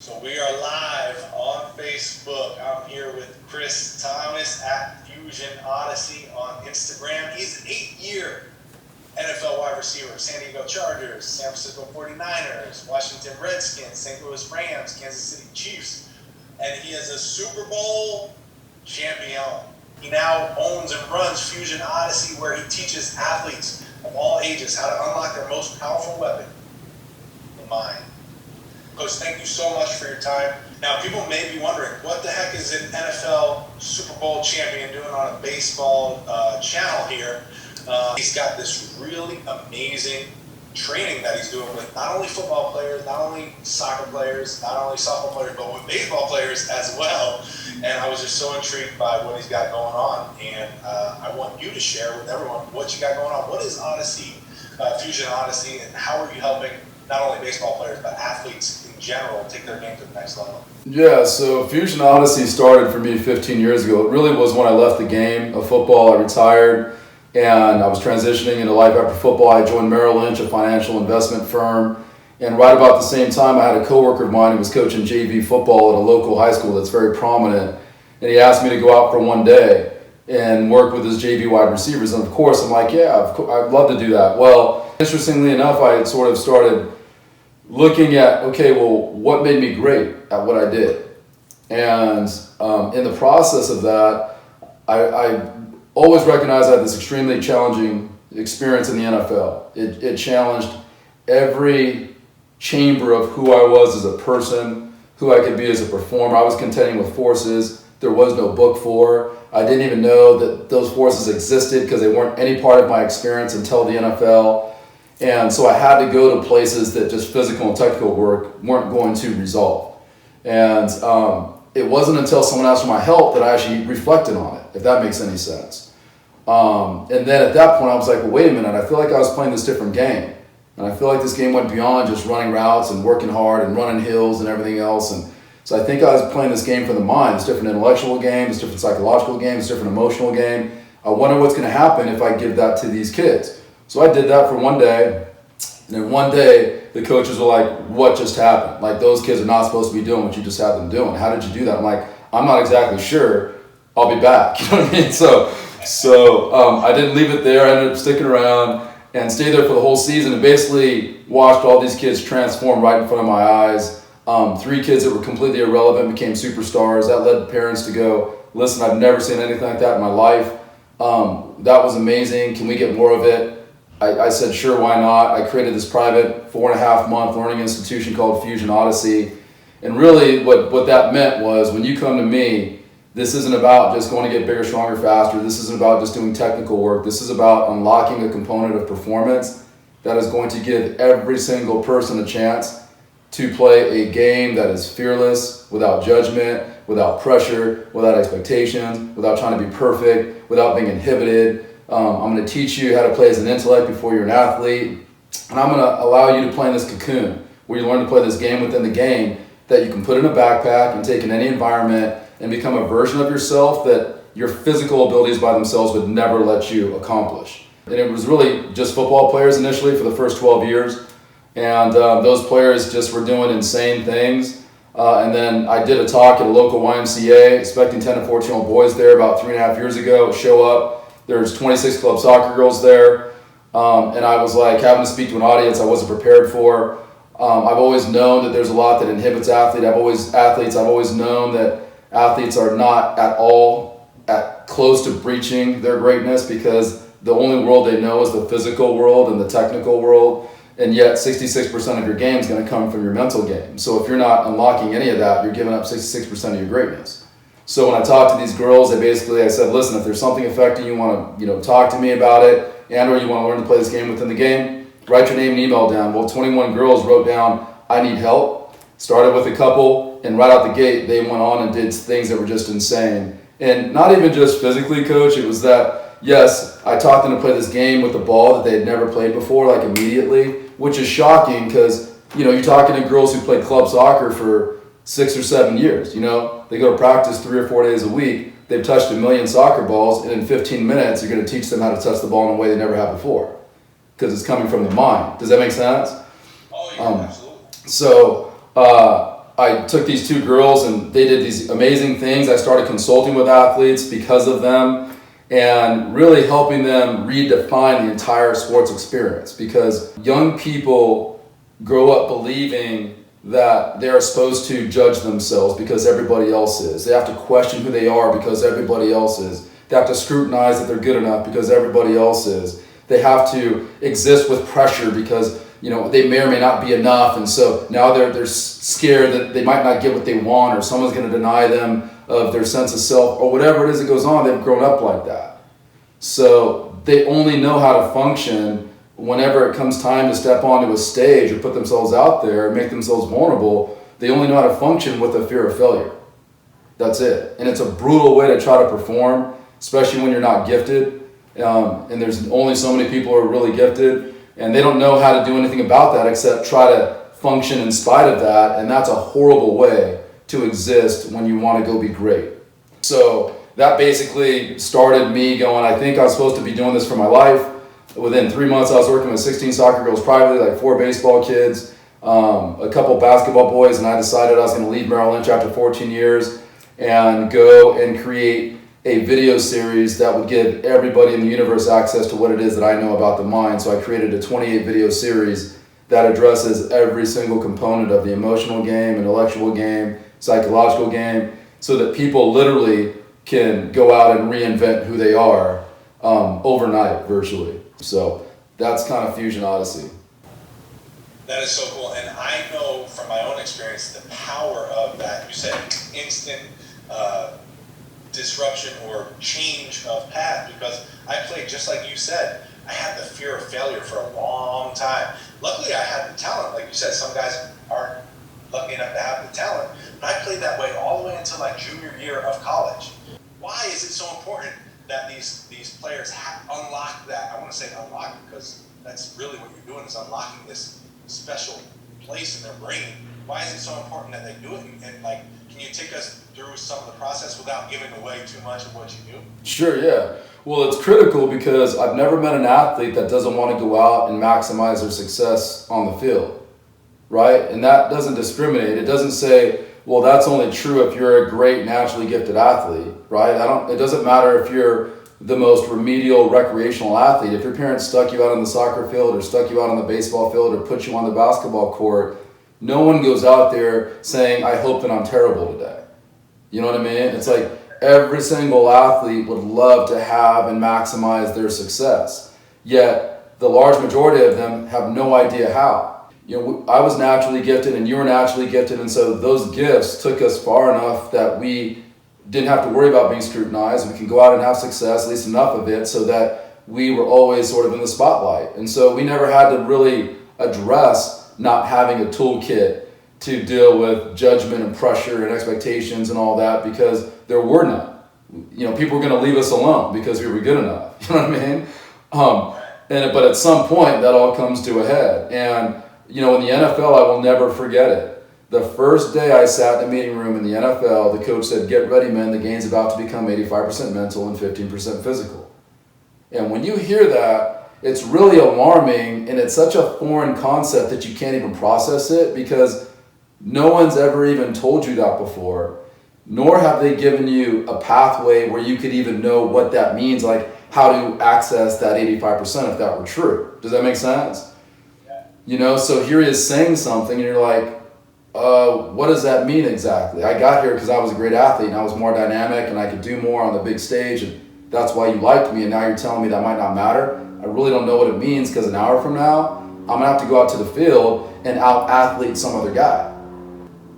So we are live on Facebook. I'm here with Chris Thomas at Fusion Odyssey on Instagram. He's an 8-year NFL wide receiver, San Diego Chargers, San Francisco 49ers, Washington Redskins, St. Louis Rams, Kansas City Chiefs, and he is a Super Bowl champion. He now owns and runs Fusion Odyssey, where he teaches athletes of all ages how to unlock their most powerful weapon, the mind. Coach, thank you so much for your time. Now, people may be wondering, what the heck is an NFL Super Bowl champion doing on a baseball channel here? He's got this really amazing training that he's doing with not only football players, not only soccer players, not only softball players, but with baseball players as well. And I was just so intrigued by what he's got going on. And I want you to share with everyone what you got going on. What is Odyssey, Fusion Odyssey, and how are you helping not only baseball players, but athletes in general take their game to the next level? Yeah, so Fusion Odyssey started for me 15 years ago. It really was when I left the game of football. I retired and I was transitioning into life after football. I joined Merrill Lynch, a financial investment firm. And right about the same time, I had a coworker of mine who was coaching JV football at a local high school that's very prominent. And he asked me to go out for one day and work with his JV wide receivers. And of course, I'm like, yeah, I'd love to do that. Well, interestingly enough, I had sort of started looking at, okay, well, what made me great at what I did? And in the process of that, I always recognized I had this extremely challenging experience in the NFL. It challenged every chamber of who I was as a person, who I could be as a performer. I was contending with forces there was no book for. I didn't even know that those forces existed because they weren't any part of my experience until the NFL. And so I had to go to places that just physical and technical work weren't going to resolve. And it wasn't until someone asked for my help that I actually reflected on it, if that makes any sense. And then at that point I was like, well, wait a minute, I feel like I was playing this different game. And I feel like this game went beyond just running routes and working hard and running hills and everything else. And so I think I was playing this game for the mind. It's different intellectual game, it's different psychological game, it's different emotional game. I wonder what's going to happen if I give that to these kids. So I did that for one day, and then one day the coaches were like, what just happened? Like, those kids are not supposed to be doing what you just had them doing. How did you do that? I'm like, I'm not exactly sure. I'll be back. You know what I mean? So I didn't leave it there. I ended up sticking around and stayed there for the whole season and basically watched all these kids transform right in front of my eyes. 3 kids that were completely irrelevant became superstars. That led parents to go, listen, I've never seen anything like that in my life. That was amazing. Can we get more of it? I said, sure, why not? I created this private 4.5-month learning institution called Fusion Odyssey. And really what that meant was, when you come to me, this isn't about just going to get bigger, stronger, faster. This isn't about just doing technical work. This is about unlocking a component of performance that is going to give every single person a chance to play a game that is fearless, without judgment, without pressure, without expectations, without trying to be perfect, without being inhibited. I'm going to teach you how to play as an intellect before you're an athlete. And I'm going to allow you to play in this cocoon where you learn to play this game within the game that you can put in a backpack and take in any environment and become a version of yourself that your physical abilities by themselves would never let you accomplish. And it was really just football players initially for the first 12 years. And those players just were doing insane things. And then I did a talk at a local YMCA, expecting 10 to 14-year-old boys there about 3.5 years ago. Show up. There's 26 club soccer girls there, and I was like having to speak to an audience I wasn't prepared for. I've always known that there's a lot that inhibits athletes. I've always known that athletes are not at all close to breaching their greatness, because the only world they know is the physical world and the technical world, and yet 66% of your game is going to come from your mental game. So if you're not unlocking any of that, you're giving up 66% of your greatness. So when I talked to these girls, I said, listen, if there's something affecting you, want to talk to me about it, and or you want to learn to play this game within the game, write your name and email down. Well, 21 girls wrote down, I need help. Started with a couple, and right out the gate, they went on and did things that were just insane. And not even just physically, coach, it was that, yes, I taught them to play this game with the ball that they had never played before, like immediately, which is shocking because, you're talking to girls who played club soccer for 6 or 7 years, They go to practice 3 or 4 days a week. They've touched 1 million soccer balls, and in 15 minutes, you're going to teach them how to touch the ball in a way they never have before, because it's coming from the mind. Does that make sense? Oh, yeah, absolutely. So I took these two girls and they did these amazing things. I started consulting with athletes because of them and really helping them redefine the entire sports experience, because young people grow up believing that they are supposed to judge themselves because everybody else is. They have to question who they are because everybody else is. They have to scrutinize that they're good enough because everybody else is. They have to exist with pressure because they may or may not be enough, and so now they're scared that they might not get what they want, or someone's going to deny them of their sense of self, or whatever it is that goes on. They've grown up like that, so they only know how to function whenever it comes time to step onto a stage or put themselves out there and make themselves vulnerable. They only know how to function with a fear of failure. That's it, and it's a brutal way to try to perform, especially when you're not gifted, and there's only so many people who are really gifted. And they don't know how to do anything about that except try to function in spite of that. And that's a horrible way to exist when you want to go be great. So that basically started me going, I think I was supposed to be doing this for my life. Within 3 months, I was working with 16 soccer girls privately, like 4 baseball kids, a couple basketball boys, and I decided I was going to leave Merrill Lynch after 14 years and go and create a video series that would give everybody in the universe access to what it is that I know about the mind. So I created a 28 video series that addresses every single component of the emotional game, intellectual game, psychological game, so that people literally can go out and reinvent who they are overnight, virtually. So that's kind of Fusion Odyssey. That is so cool. And I know from my own experience the power of that. You said instant disruption or change of path, because I played just like you said. I had the fear of failure for a long time. Luckily, I had the talent. Like you said, some guys aren't lucky enough to have the talent. But I played that way all the way until my junior year of college. Why is it so important that these players unlock that? I want to say unlock, because that's really what you're doing, is unlocking this special place in their brain. Why is it so important that they do it? And like, can you take us through some of the process without giving away too much of what you do? Sure, yeah. Well, it's critical because I've never met an athlete that doesn't want to go out and maximize their success on the field, right? And that doesn't discriminate. It doesn't say, well, that's only true if you're a great naturally gifted athlete, right? It doesn't matter if you're the most remedial recreational athlete. If your parents stuck you out on the soccer field or stuck you out on the baseball field or put you on the basketball court, no one goes out there saying, I hope that I'm terrible today. You know what I mean? It's like every single athlete would love to have and maximize their success. Yet the large majority of them have no idea how. I was naturally gifted and you were naturally gifted, and so those gifts took us far enough that we didn't have to worry about being scrutinized. We can go out and have success, at least enough of it, so that we were always sort of in the spotlight. And so we never had to really address not having a toolkit to deal with judgment and pressure and expectations and all that, because there were none. People were going to leave us alone because we were good enough. You know what I mean? But at some point, that all comes to a head. And, in the NFL, I will never forget it. The first day I sat in a meeting room in the NFL, the coach said, get ready, men. The game's about to become 85% mental and 15% physical. And when you hear that, it's really alarming, and it's such a foreign concept that you can't even process it, because no one's ever even told you that before, nor have they given you a pathway where you could even know what that means, like how to access that 85% if that were true. Does that make sense? So here he is saying something, and you're like, what does that mean exactly? I got here because I was a great athlete, and I was more dynamic, and I could do more on the big stage, and that's why you liked me, and now you're telling me that might not matter? I really don't know what it means, because an hour from now, I'm going to have to go out to the field and out-athlete some other guy.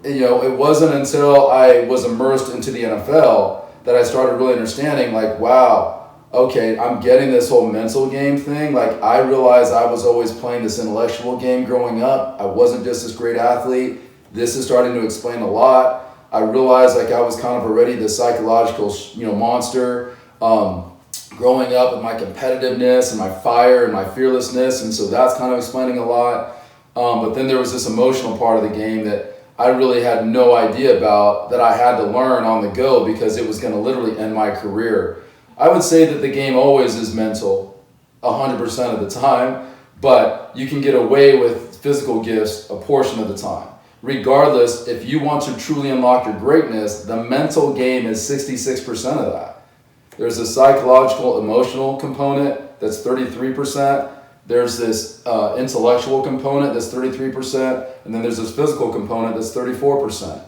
It wasn't until I was immersed into the NFL that I started really understanding, like, wow, okay, I'm getting this whole mental game thing. Like, I realized I was always playing this intellectual game growing up. I wasn't just this great athlete. This is starting to explain a lot. I realized, like, I was kind of already this psychological, monster, growing up with my competitiveness and my fire and my fearlessness, and so that's kind of explaining a lot. But then there was this emotional part of the game that I really had no idea about, that I had to learn on the go, because it was going to literally end my career. I would say that the game always is mental 100% of the time, but you can get away with physical gifts a portion of the time. regardless, if you want to truly unlock your greatness, the mental game is 66% of that. There's a psychological, emotional component that's 33%. There's this intellectual component that's 33%. And then there's this physical component that's 34%.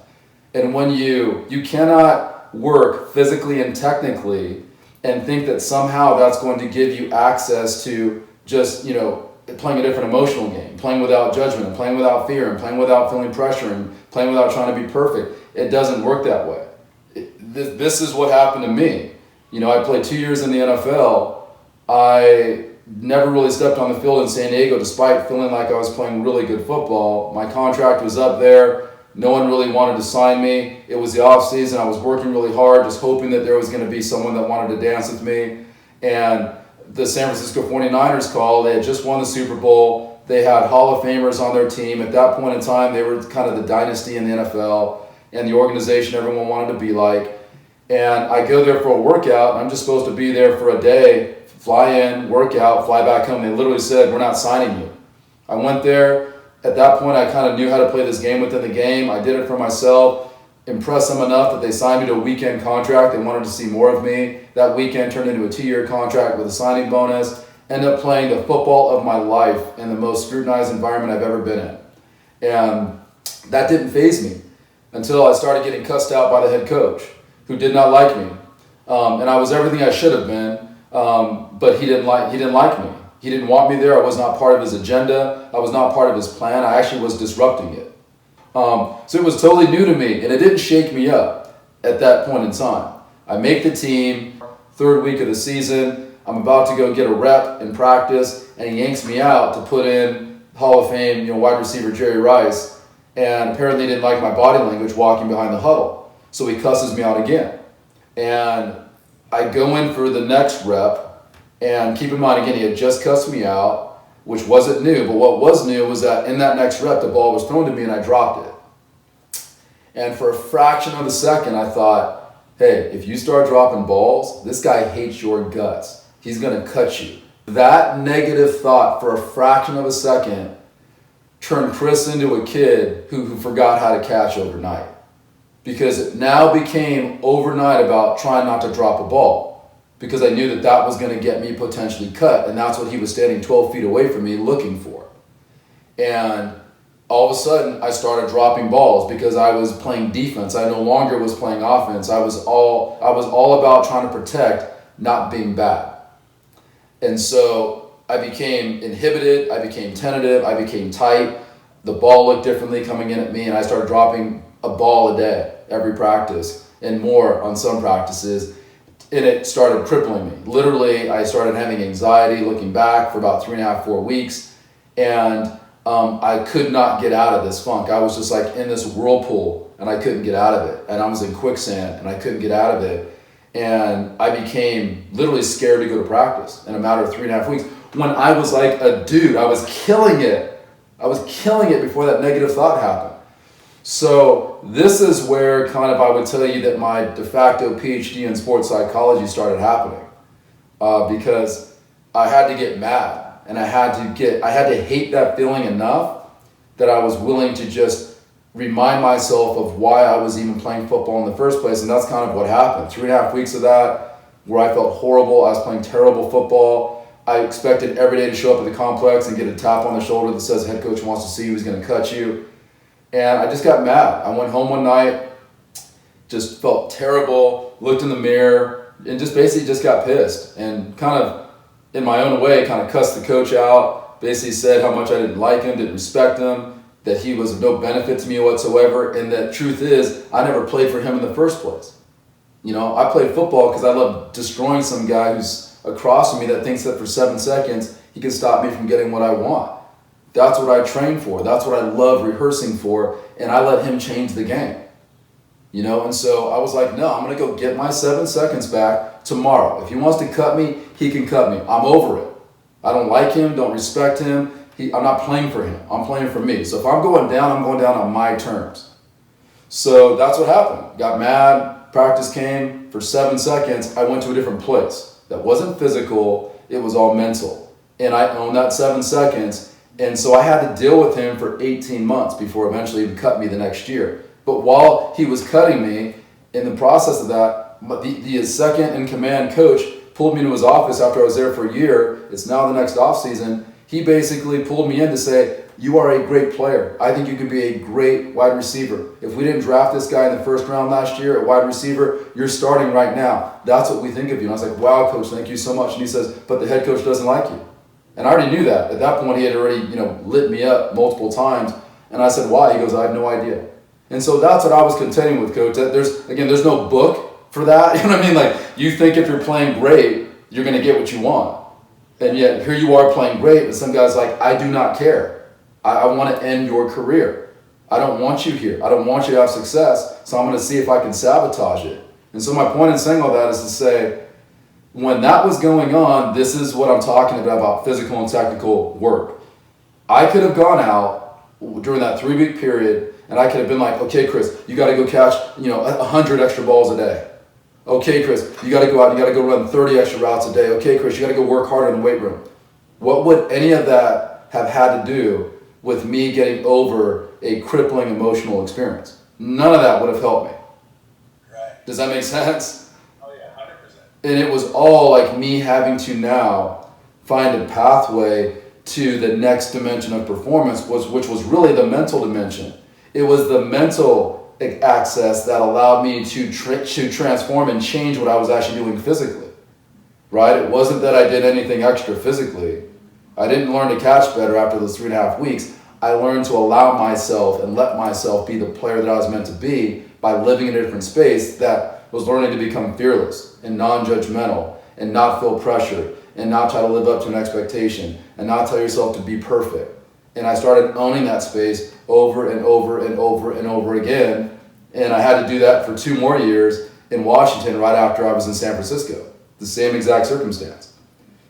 And when you cannot work physically and technically and think that somehow that's going to give you access to just, playing a different emotional game, playing without judgment, and playing without fear, and playing without feeling pressure, and playing without trying to be perfect. It doesn't work that way. This is what happened to me. I played 2 years in the NFL. I never really stepped on the field in San Diego despite feeling like I was playing really good football. My contract was up there. No one really wanted to sign me. It was the off season. I was working really hard, just hoping that there was going to be someone that wanted to dance with me. And the San Francisco 49ers called. They had just won the Super Bowl. They had Hall of Famers on their team. At that point in time, they were kind of the dynasty in the NFL and the organization everyone wanted to be like. And I go there for a workout, and I'm just supposed to be there for a day, fly in, work out, fly back home. They literally said, "We're not signing you." I went there. At that point, I kind of knew how to play this game within the game. I did it for myself, impressed them enough that they signed me to a weekend contract. They wanted to see more of me. That weekend turned into a 2-year contract with a signing bonus. Ended up playing the football of my life in the most scrutinized environment I've ever been in. And that didn't faze me until I started getting cussed out by the head coach, who did not like me. And I was everything I should have been, but he didn't like me. He didn't want me there. I was not part of his agenda. I was not part of his plan. I actually was disrupting it. So it was totally new to me, and it didn't shake me up at that point in time. I make the team, 3rd week of the season. I'm about to go get a rep in practice, and he yanks me out to put in Hall of Fame, wide receiver Jerry Rice, and apparently didn't like my body language walking behind the huddle. So he cusses me out again. And I go in for the next rep. And keep in mind, again, he had just cussed me out, which wasn't new. But what was new was that in that next rep, the ball was thrown to me and I dropped it. And for a fraction of a second, I thought, hey, if you start dropping balls, this guy hates your guts. He's going to cut you. That negative thought for a fraction of a second turned Chris into a kid who forgot how to catch overnight. Because it now became overnight about trying not to drop a ball. Because I knew that was going to get me potentially cut. And that's what he was standing 12 feet away from me looking for. And all of a sudden, I started dropping balls because I was playing defense. I no longer was playing offense. I was all about trying to protect, not being bad. And so I became inhibited. I became tentative. I became tight. The ball looked differently coming in at me. And I started dropping a ball a day, every practice, and more on some practices. And it started crippling me. Literally, I started having anxiety looking back for about 3.5, 4 weeks. And I could not get out of this funk. I was just like in this whirlpool and I couldn't get out of it. And I was in quicksand and I couldn't get out of it. And I became literally scared to go to practice in a matter of 3.5 weeks. When I was like a dude, I was killing it. I was killing it before that negative thought happened. So this is where kind of I would tell you that my de facto PhD in sports psychology started happening, because I had to get mad and I had to hate that feeling enough that I was willing to just remind myself of why I was even playing football in the first place. And that's kind of what happened. 3.5 weeks of that where I felt horrible. I was playing terrible football. I expected every day to show up at the complex and get a tap on the shoulder that says head coach wants to see you, he's going to cut you. And I just got mad. I went home one night, just felt terrible, looked in the mirror, and just basically just got pissed. And kind of, in my own way, kind of cussed the coach out, basically said how much I didn't like him, didn't respect him, that he was of no benefit to me whatsoever, and that truth is, I never played for him in the first place. I played football because I love destroying some guy who's across from me that thinks that for 7 seconds, he can stop me from getting what I want. That's what I train for. That's what I love rehearsing for. And I let him change the game. And so I was like, no, I'm going to go get my 7 seconds back tomorrow. If he wants to cut me, he can cut me. I'm over it. I don't like him, don't respect him. I'm not playing for him. I'm playing for me. So if I'm going down on my terms. So that's what happened. Got mad. Practice came. For 7 seconds, I went to a different place. That wasn't physical. It was all mental. And I owned that 7 seconds. And so I had to deal with him for 18 months before eventually he cut me the next year. But while he was cutting me, in the process of that, the second in command coach pulled me into his office after I was there for a year. It's now the next offseason. He basically pulled me in to say, you are a great player. I think you can be a great wide receiver. If we didn't draft this guy in the first round last year at wide receiver, you're starting right now. That's what we think of you. And I was like, wow, coach, thank you so much. And he says, but the head coach doesn't like you. And I already knew that. At that point, he had already, lit me up multiple times. And I said, why? He goes, I have no idea. And so that's what I was contending with, coach. There's no book for that. You know what I mean? Like, you think if you're playing great, you're going to get what you want. And yet, here you are playing great, and some guy's like, I do not care. I want to end your career. I don't want you here. I don't want you to have success, so I'm going to see if I can sabotage it. And so my point in saying all that is to say, when that was going on, this is what I'm talking about physical and technical work. I could have gone out during that 3-week period, and I could have been like, okay, Chris, you got to go catch 100 extra balls a day. Okay, Chris, you got to go out and you got to go run 30 extra routes a day. Okay, Chris, you got to go work harder in the weight room. What would any of that have had to do with me getting over a crippling emotional experience? None of that would have helped me. Right. Does that make sense? Oh yeah, 100%. And it was all like me having to now find a pathway to the next dimension of performance, which was really the mental dimension. It was the mental access that allowed me to transform and change what I was actually doing physically, right? It wasn't that I did anything extra physically. I didn't learn to catch better after those 3.5 weeks. I learned to allow myself and let myself be the player that I was meant to be by living in a different space that was learning to become fearless and non-judgmental and not feel pressure and not try to live up to an expectation and not tell yourself to be perfect. And I started owning that space over and over and over and over again. And I had to do that for 2 more years in Washington right after I was in San Francisco. The same exact circumstance.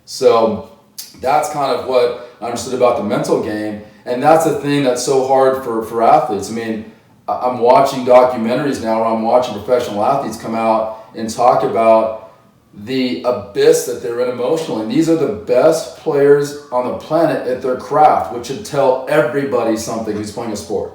So that's kind of what I understood about the mental game. And that's the thing that's so hard for athletes. I mean, I'm watching documentaries now where I'm watching professional athletes come out and talk about the abyss that they're in emotionally. And these are the best players on the planet at their craft, which should tell everybody something who's playing a sport.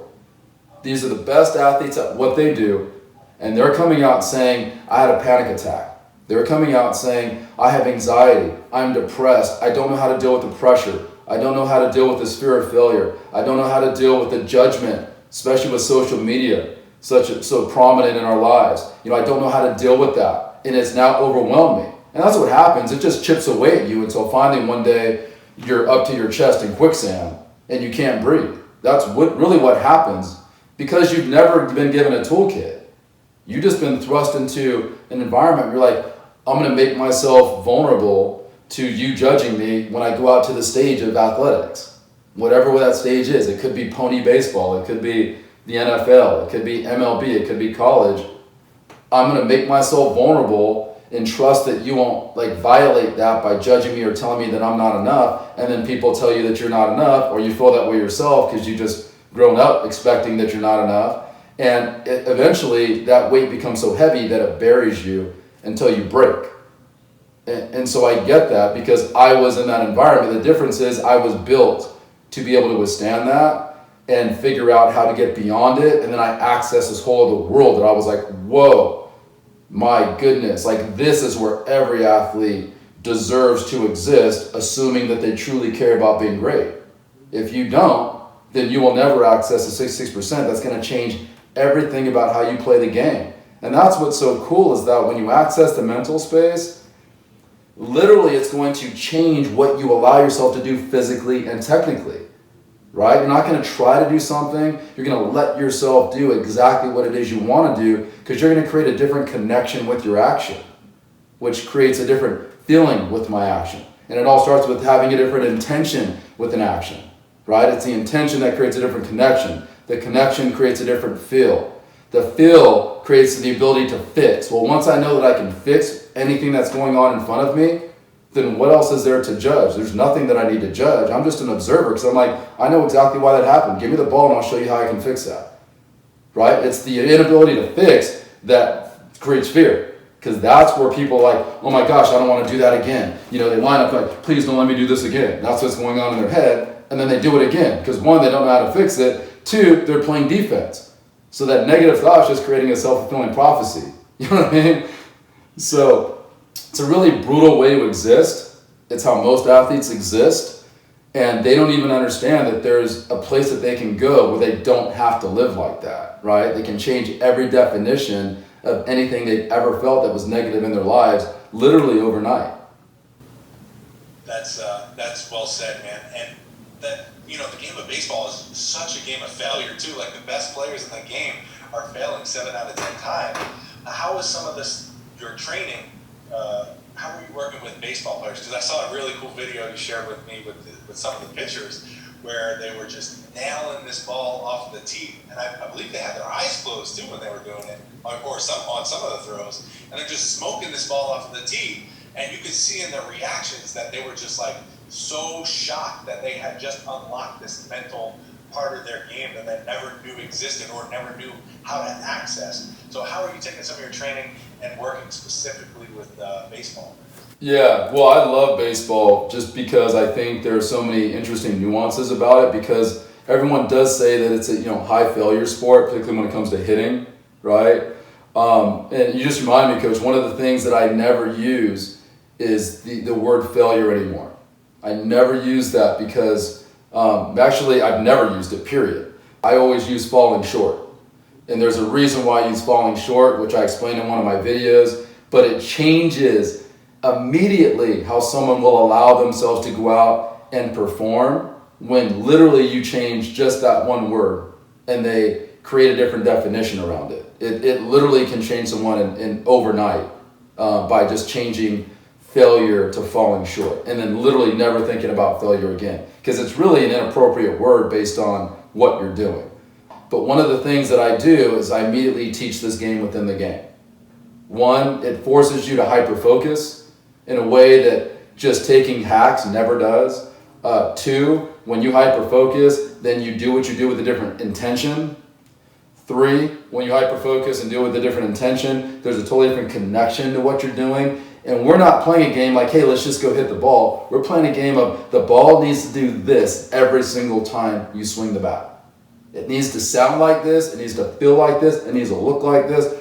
These are the best athletes at what they do, and they're coming out saying, I had a panic attack. They're coming out saying, I have anxiety, I'm depressed, I don't know how to deal with the pressure, I don't know how to deal with this fear of failure, I don't know how to deal with the judgment, especially with social media, so prominent in our lives. I don't know how to deal with that. And it's now overwhelmed me. And that's what happens. It just chips away at you until finally one day you're up to your chest in quicksand and you can't breathe. That's what happens because you've never been given a toolkit. You've just been thrust into an environment where you're like, I'm going to make myself vulnerable to you judging me when I go out to the stage of athletics. Whatever that stage is. It could be pony baseball. It could be the NFL. It could be MLB. It could be college. I'm going to make myself vulnerable and trust that you won't violate that by judging me or telling me that I'm not enough, and then people tell you that you're not enough, or you feel that way yourself because you just grown up expecting that you're not enough, and eventually that weight becomes so heavy that it buries you until you break. And so I get that because I was in that environment. The difference is I was built to be able to withstand that and figure out how to get beyond it, and then I accessed this whole other world that I was like, whoa, my goodness, this is where every athlete deserves to exist, assuming that they truly care about being great. If you don't, then you will never access the 66% that's going to change everything about how you play the game. And that's what's so cool is that when you access the mental space, literally it's going to change what you allow yourself to do physically and technically. Right? You're not going to try to do something. You're going to let yourself do exactly what it is you want to do because you're going to create a different connection with your action, which creates a different feeling with my action. And it all starts with having a different intention with an action. Right? It's the intention that creates a different connection. The connection creates a different feel. The feel creates the ability to fix. Well, once I know that I can fix anything that's going on in front of me, then what else is there to judge? There's nothing that I need to judge. I'm just an observer because I'm like, I know exactly why that happened. Give me the ball and I'll show you how I can fix that. Right? It's the inability to fix that creates fear because that's where people are like, oh my gosh, I don't want to do that again. They line up like, please don't let me do this again. That's what's going on in their head. and then they do it again because one, they don't know how to fix it. Two, they're playing defense. So that negative thought is just creating a self-fulfilling prophecy. You know what I mean? So it's a really brutal way to exist. It's how most athletes exist. And they don't even understand that there's a place that they can go where they don't have to live like that, right? They can change every definition of anything they've ever felt that was negative in their lives literally overnight. That's well said, man. And that, you know, the game of baseball is such a game of failure too. Like the best players in the game are failing 7 out of 10 times. How is some of this your training? How are you working with baseball players? Because I saw a really cool video you shared with me with some of the pitchers where they were just nailing this ball off the tee, and I believe they had their eyes closed too when they were doing it, or on some of the throws, and they're just smoking this ball off of the tee, and you could see in their reactions that they were just like so shocked that they had just unlocked this mental part of their game that they never knew existed or never knew how to access. So how are you taking some of your training and working specifically with baseball? Yeah, well, I love baseball just because I think there are so many interesting nuances about it, because everyone does say that it's a high failure sport, particularly when it comes to hitting, right? And you just remind me, Coach, one of the things that I never use is the word failure anymore. I never use that because actually I've never used it, period. I always use falling short. And there's a reason why I use falling short, which I explained in one of my videos, but it changes immediately how someone will allow themselves to go out and perform when literally you change just that one word and they create a different definition around it. It literally can change someone in overnight by just changing failure to falling short and then literally never thinking about failure again, because it's really an inappropriate word based on what you're doing. But one of the things that I do is I immediately teach this game within the game. One, it forces you to hyper-focus in a way that just taking hacks never does. Two, when you hyper-focus, then you do what you do with a different intention. Three, when you hyper-focus and do it with a different intention, there's a totally different connection to what you're doing. And we're not playing a game like, hey, let's just go hit the ball. We're playing a game of the ball needs to do this every single time you swing the bat. It needs to sound like this, it needs to feel like this, it needs to look like this.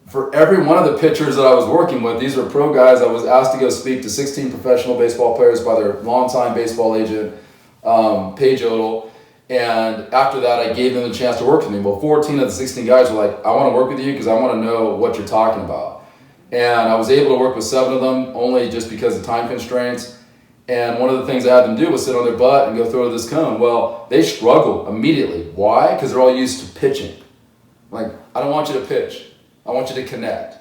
For every one of the pitchers that I was working with, these were pro guys. I was asked to go speak to 16 professional baseball players by their longtime baseball agent, Paige Odell. And after that, I gave them the chance to work with me. Well, 14 of the 16 guys were like, I want to work with you because I want to know what you're talking about. And I was able to work with 7 of them only just because of time constraints. And one of the things I had them do was sit on their butt and go throw this cone. Well, they struggled immediately. Why? Because they're all used to pitching. Like, I don't want you to pitch. I want you to connect.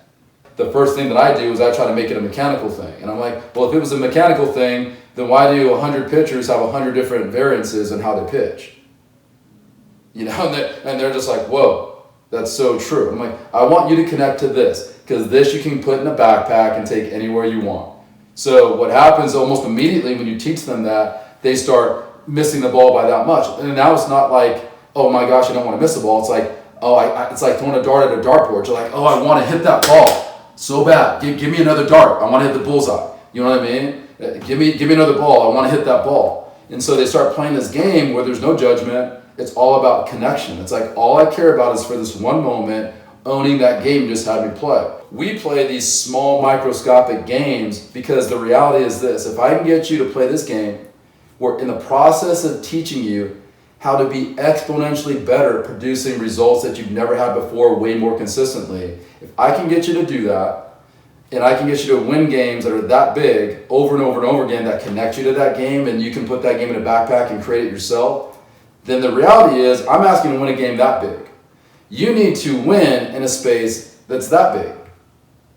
The first thing that I do is I try to make it a mechanical thing. And I'm like, well, if it was a mechanical thing, then why do 100 pitchers have 100 different variances in how they pitch? And they're just like, whoa, that's so true. I'm like, I want you to connect to this, because this you can put in a backpack and take anywhere you want. So what happens almost immediately when you teach them that, they start missing the ball by that much. And now it's not like, oh my gosh, I don't want to miss the ball. It's like, it's like throwing a dart at a dartboard. You're like, oh, I want to hit that ball so bad. Give me another dart. I want to hit the bullseye. You know what I mean? Give me another ball. I want to hit that ball. And so they start playing this game where there's no judgment. It's all about connection. It's like all I care about is for this one moment, owning that game you just had me play. We play these small microscopic games because the reality is this: if I can get you to play this game, we're in the process of teaching you how to be exponentially better, producing results that you've never had before way more consistently. If I can get you to do that, and I can get you to win games that are that big over and over and over again that connect you to that game, and you can put that game in a backpack and create it yourself, then the reality is I'm asking to win a game that big. You need to win in a space that's that big.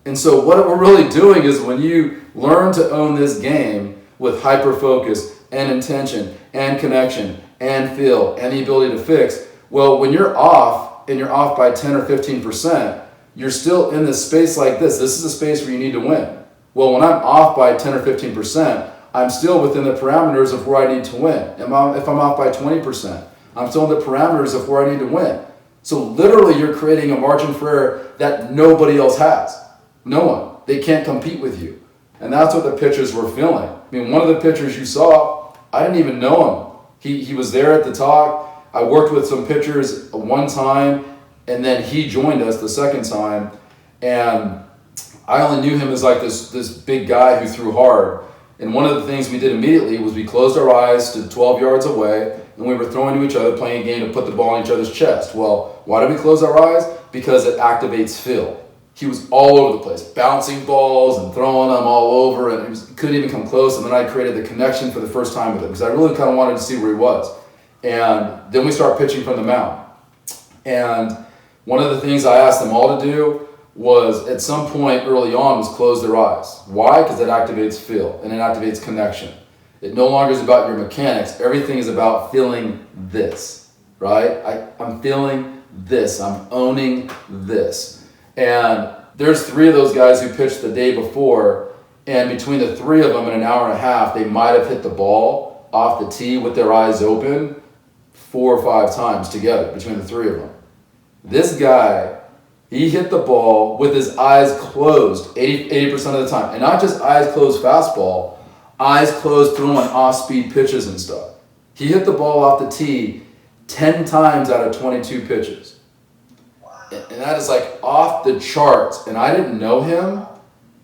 And so what we're really doing is when you learn to own this game with hyper-focus and intention and connection and feel and the ability to fix, well, when you're off and you're off by 10 or 15%, you're still in this space like this. This is a space where you need to win. Well, when I'm off by 10 or 15%, I'm still within the parameters of where I need to win. If I'm off by 20%, I'm still in the parameters of where I need to win. So literally you're creating a margin for error that nobody else has. No one. They can't compete with you. And that's what the pitchers were feeling. I mean, one of the pitchers you saw, I didn't even know him. He was there at the talk. I worked with some pitchers one time, and then he joined us the second time, and I only knew him as like this big guy who threw hard. And one of the things we did immediately was we closed our eyes to 12 yards away, and we were throwing to each other, playing a game to put the ball in each other's chest. Well, why did we close our eyes? Because it activates Phil. He was all over the place, bouncing balls and throwing them all over, and he couldn't even come close. And then I created the connection for the first time with him because I really kind of wanted to see where he was. And then we start pitching from the mound. And one of the things I asked them all to do was at some point early on was close their eyes. Why? Because it activates feel and it activates connection. It no longer is about your mechanics. Everything is about feeling this, right? I'm feeling this. I'm owning this. And there's 3 of those guys who pitched the day before, and between the 3 of them in an hour and a half, they might have hit the ball off the tee with their eyes open 4 or 5 times together between the 3 of them. This guy, he hit the ball with his eyes closed 80% of the time. And not just eyes closed fastball, eyes closed throwing off-speed pitches and stuff. He hit the ball off the tee 10 times out of 22 pitches. And that is like off the charts. And I didn't know him.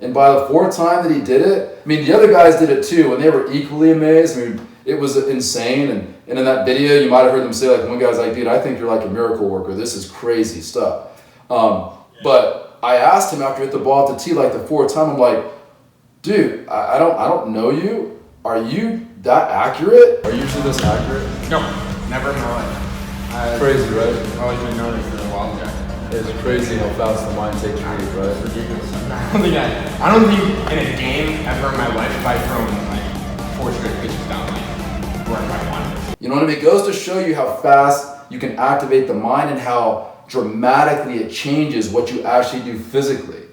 And by the 4th time that he did it, I mean, the other guys did it too, and they were equally amazed. I mean, it was insane. And in that video, you might have heard them say, like, one guy's like, dude, I think you're like a miracle worker. This is crazy stuff. But I asked him after he hit the ball at the tee, like the 4th time, I'm like, dude, I don't know you. Are you that accurate? Are you usually this accurate? No, never in my life. Crazy, right? I've always been known as the wild guy. It's crazy how fast the mind takes you, right? Ridiculous. I don't think in a game ever in my life have I thrown like 4 straight pitches down like where I wanted. You know what I mean? It goes to show you how fast you can activate the mind and how dramatically it changes what you actually do physically,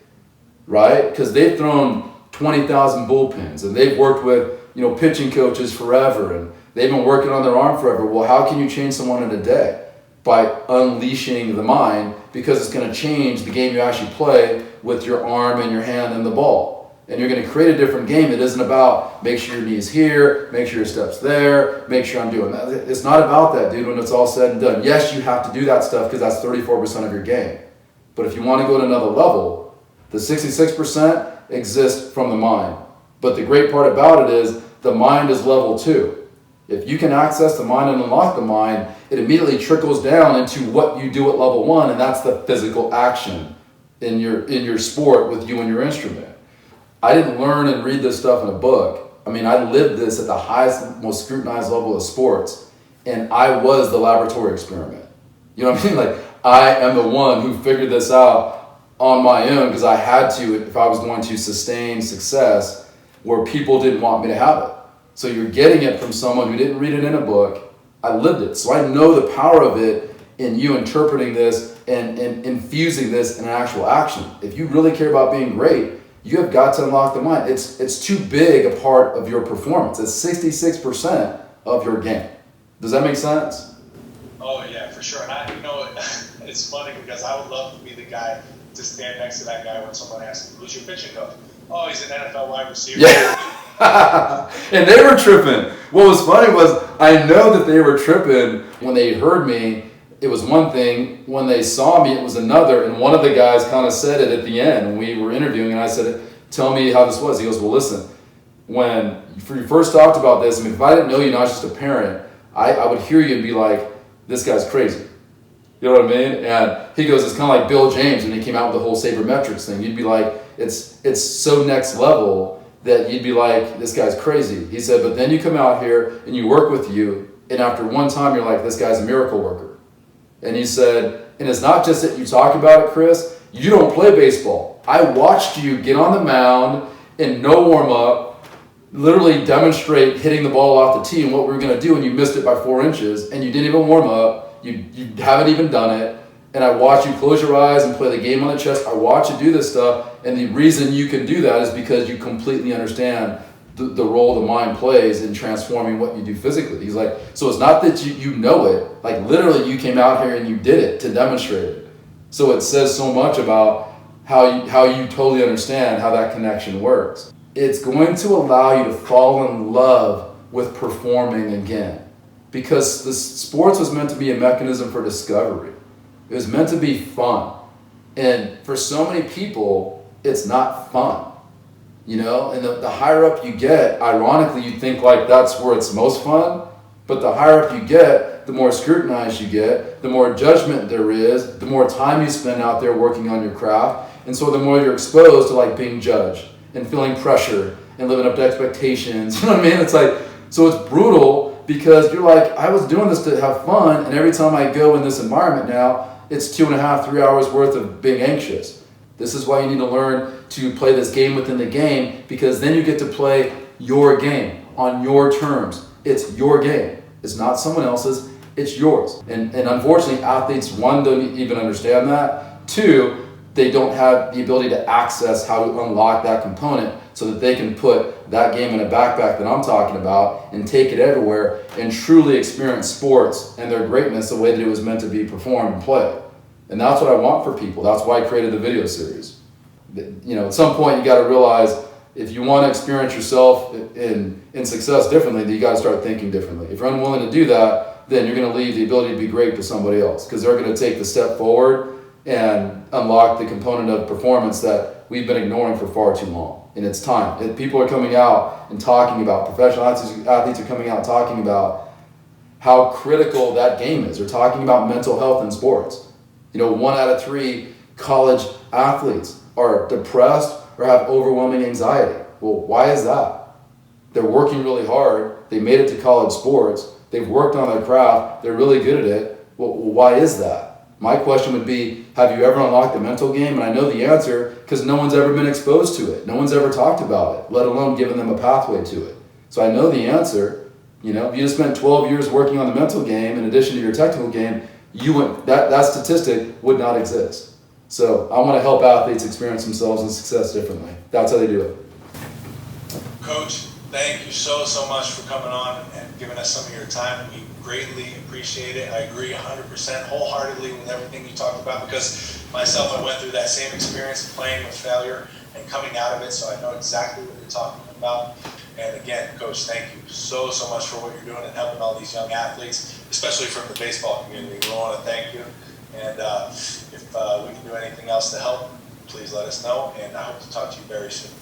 right? Because they've thrown 20,000 bullpens and they've worked with, pitching coaches forever and they've been working on their arm forever. Well, how can you change someone in a day? By unleashing the mind, because it's going to change the game you actually play with your arm and your hand and the ball. And you're going to create a different game. It isn't about make sure your knee's here, make sure your step's there, make sure I'm doing that. It's not about that, dude, when it's all said and done. Yes, you have to do that stuff because that's 34% of your game. But if you want to go to another level, the 66% exists from the mind. But the great part about it is the mind is level 2. If you can access the mind and unlock the mind, it immediately trickles down into what you do at level 1, and that's the physical action in your sport with you and your instrument. I didn't learn and read this stuff in a book. I mean, I lived this at the highest, most scrutinized level of sports, and I was the laboratory experiment. You know what I mean? Like, I am the one who figured this out on my own because I had to if I was going to sustain success where people didn't want me to have it. So you're getting it from someone who didn't read it in a book. I lived it. So I know the power of it in you interpreting this and infusing this in an actual action. If you really care about being great, you have got to unlock the mind. It's too big a part of your performance. It's 66% of your game. Does that make sense? Oh yeah, for sure. And it's funny because I would love to be the guy to stand next to that guy when someone asks, "Who's your pitching coach?" "Oh, he's an NFL wide receiver." Yeah. And they were tripping. What was funny was I know that they were tripping when they heard me. It was one thing. When they saw me, it was another. And one of the guys kind of said it at the end when we were interviewing. And I said, "Tell me how this was." He goes, "Well, listen, when you first talked about this, I mean, if I didn't know you, not just a parent, I would hear you and be like, this guy's crazy." You know what I mean? And he goes, it's kind of like Bill James when he came out with the whole sabermetrics thing. You'd be like, it's so next level that you'd be like, this guy's crazy. He said, but then you come out here and you work with you, and after one time you're like, this guy's a miracle worker. And he said, and it's not just that you talk about it, Chris, you don't play baseball. I watched you get on the mound and no warm-up, literally demonstrate hitting the ball off the tee and what we were going to do, and you missed it by 4 inches, and you didn't even warm up, you haven't even done it, and I watch you close your eyes and play the game on the chest. I watch you do this stuff, and the reason you can do that is because you completely understand the role the mind plays in transforming what you do physically. He's like, so it's not that you know it, like literally you came out here and you did it to demonstrate it. So it says so much about how you totally understand how that connection works. It's going to allow you to fall in love with performing again. because the sports was meant to be a mechanism for discovery. It was meant to be fun. And for so many people, it's not fun. You know, and the higher up you get, ironically, you think like that's where it's most fun, but the higher up you get, the more scrutinized you get, the more judgment there is, the more time you spend out there working on your craft, and so the more you're exposed to like being judged and feeling pressure and living up to expectations. You know what I mean? It's like, so it's brutal because you're like, I was doing this to have fun, and every time I go in this environment now, it's 2.5, 3 hours worth of being anxious. This is why you need to learn to play this game within the game, because then you get to play your game on your terms. It's your game. It's not someone else's. It's yours. And unfortunately, athletes, one, don't even understand that. Two, they don't have the ability to access how to unlock that component so that they can put that game in a backpack that I'm talking about and take it everywhere and truly experience sports and their greatness the way that it was meant to be performed and played. And that's what I want for people. That's why I created the video series. You know, at some point you got to realize if you want to experience yourself in success differently, then you got to start thinking differently. If you're unwilling to do that, then you're going to leave the ability to be great to somebody else, because they're going to take the step forward and unlock the component of performance that we've been ignoring for far too long. And it's time. And people are coming out and talking about, professional athletes are coming out talking about how critical that game is. They're talking about mental health in sports. You know, 1 out of 3 college athletes are depressed or have overwhelming anxiety. Well, why is that? They're working really hard. They made it to college sports. They've worked on their craft. They're really good at it. Well, why is that? My question would be, have you ever unlocked the mental game? And I know the answer because no one's ever been exposed to it. No one's ever talked about it, let alone given them a pathway to it. So I know the answer. You know, if you just spent 12 years working on the mental game in addition to your technical game, that statistic would not exist. So I want to help athletes experience themselves and success differently. That's how they do it. Coach, thank you so much for coming on and giving us some of your time. We greatly appreciate it. I agree 100% wholeheartedly with everything you talked about, because myself, I went through that same experience of playing with failure and coming out of it, so I know exactly what you're talking about. And again, Coach, thank you so much for what you're doing and helping all these young athletes, especially from the baseball community. We want to thank you. And if we can do anything else to help, please let us know. And I hope to talk to you very soon.